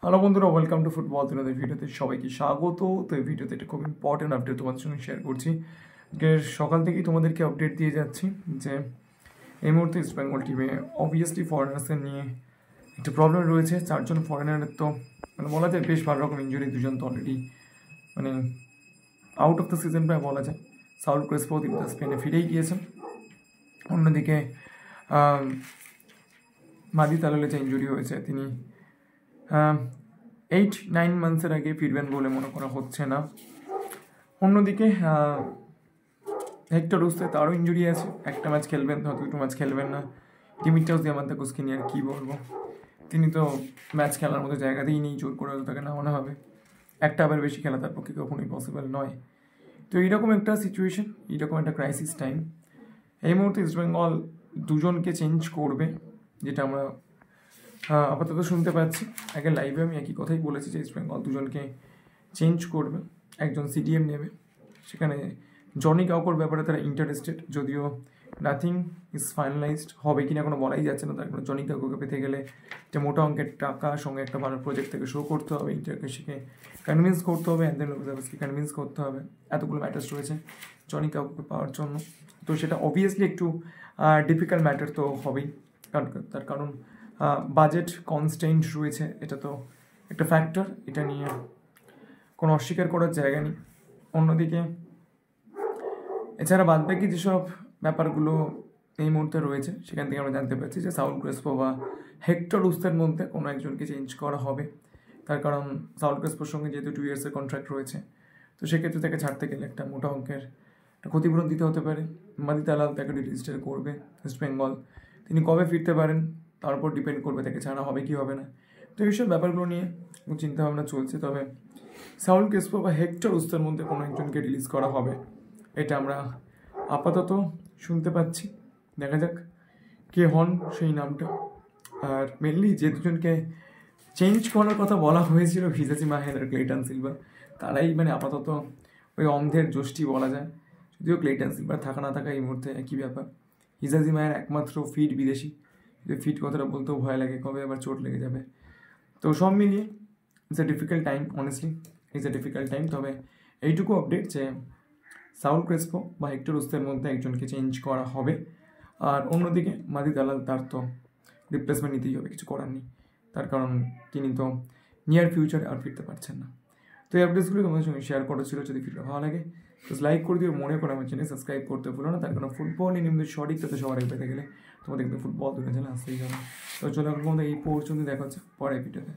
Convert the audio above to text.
Hello বন্ধুরা, welcome to football তোমাদের ভিডিওতে সবাইকে স্বাগত। তো এই ভিডিওতে একটা খুব ইম্পর্টেন্ট আপডেট তোমাদের সঙ্গে শেয়ার করছি। সকাল থেকেই তোমাদেরকে আপডেট দিয়ে যাচ্ছি যে এই মুহূর্তে ইস্ট বেঙ্গল টিমে অবভিয়াসলি ফরেনার্সদের নিয়ে একটা প্রবলেম রয়েছে। 4জন ফরেনারের তো মানে বলা যায় বেশ ভালো রকম ইঞ্জুরি, 2জন তো অলরেডি মানে আউট অফ দ্য সিজন প্রায় বলা যায়। সাউল ক্রেসপো তিনি তো স্পেনে ফিরেই গিয়েছেন। অন্যদিকে মাদি তালালে যে ইঞ্জুরি হয়েছে তিনি 8-9 মান্থসের আগে ফিরবেন বলে মনে করা হচ্ছে না। অন্যদিকে হেক্টর রুস্তে তারও ইঞ্জুরি আছে, একটা ম্যাচ খেলবেন, হয়তো 2 ম্যাচ খেলবেন না। ডিমিট্রিয়াস দিয়ামান্তাকুসকে নিয়ে আর কী বলবো, তিনি তো ম্যাচ খেলার মতো জায়গাতেই নেই, জোর করে হয়তো তাকে নামানো হবে। একটা আবার বেশি খেলা তার পক্ষে কখনোই পসিবল নয়। তো এইরকম একটা সিচুয়েশন, এইরকম একটা ক্রাইসিস টাইম। এই মুহূর্তে ইস্টবেঙ্গল 2জনকে চেঞ্জ করবে, যেটা আমরা আপাতত শুনতে পাচ্ছি। আগে লাইভে আমি একই কথাই বলেছি যে ইস্টবেঙ্গল 2জনকে চেঞ্জ করবে, একজন সিডিএম নেবে। সেখানে জনি কাউকোর ব্যাপারে তারা ইন্টারেস্টেড, যদিও নাথিং ইজ ফাইনালাইজড, হবে কিনা কোনো বলাই যাচ্ছে না। তার কারণ জনি কাউকোকে পেতে গেলে একটা মোটা অঙ্কের টাকা সঙ্গে একটা ভালো প্রজেক্ট থেকে শো করতে হবে, ইন্টারকেশকে কনভিন্স করতে হবে, অ্যান্ড দেন লোকজাভসকে কনভিন্স করতে হবে। এতগুলো ম্যাটার্স রয়েছে জনি কাউকোকে পাওয়ার জন্য। তো সেটা অবভিয়াসলি একটু ডিফিকাল্ট ম্যাটার তো হবেই, তার কারণ বাজেট কনস্ট্যান্ট রয়েছে, এটা তো একটা ফ্যাক্টর, এটা নিয়ে কোনো অস্বীকার করার জায়গা নেই। অন্যদিকে এছাড়া বাদবাকি যেসব ব্যাপারগুলো এই মুহূর্তে রয়েছে সেখান থেকে আমরা জানতে পারছি যে সাউল ক্রেসপো বা হেক্টর রুস্তের মধ্যে কোনো একজনকে চেঞ্জ করা হবে। তার কারণ সাউল ক্রেসপোর সঙ্গে যেহেতু 2 ইয়ার্সের কন্ট্রাক্ট রয়েছে, তো সেক্ষেত্রে তাকে ছাড়তে গেলে একটা মোটা অঙ্কের একটা ক্ষতিপূরণ দিতে হতে পারে। মাদি তালাল তাকে রেজিস্টার করবে ইস্ট বেঙ্গল, তিনি কবে ফিরতে পারেন তার উপর ডিপেন্ড করবে তাকে ছাড়া হবে কি হবে না। তো এইসব ব্যাপারগুলো নিয়ে চিন্তাভাবনা চলছে। তবে সাউল ক্রেসপো বা হেক্টর রুস্তের মধ্যে কোনো একজনকে রিলিজ করা হবে, এটা আমরা আপাতত শুনতে পাচ্ছি। দেখা যাক কে হন সেই নামটা। আর মেনলি যে 2জনকে চেঞ্জ করার কথা বলা হয়েছিল, হিজাজি মাহের আর ক্লেটন সিলভা, তারাই মানে আপাতত ওই অন্ধের যষ্টি বলা যায়। যদিও ক্লেটন সিলভার থাকা না থাকা এই মুহূর্তে একই ব্যাপার। হিজাজি মাহের একমাত্র ফিট বিদেশি, যে ফিট কথাটা বলতেও ভয় লাগে, কবে আবার চোট লেগে যাবে। তো সব মিলিয়ে it's a difficult time, honestly it's a difficult time. তবে এইটুকু আপডেট যে সাউল ক্রেসপো বা হেক্টর রুস্তের মধ্যে একজনকে চেঞ্জ করা হবে। আর অন্যদিকে মাদি দালাল, তার তো রিপ্লেসমেন্ট নিতেই হবে, কিছু করার নেই, তার কারণ তিনি তো নিয়ার ফিউচারে আর ফিরতে পারছেন না। তো এই আপডেটসগুলো তোমাদের সঙ্গে শেয়ার করেছিল। যদি ভিডিও ভালো লাগে তো লাইক করে দিও, মনে করে আমার চ্যানেল সাবস্ক্রাইব করতে ভুলো না। তার কারণ ফুটবল নিয়ে নিয়মিত সঠিক তথ্য সবার আগে পেতে গেলে তোমাদের কিন্তু ফুটবল দুটো চ্যানেল আসতেই হবে। তো চলো এখন এই পর্যন্ত দেখা হচ্ছে পরের ভিডিওতে।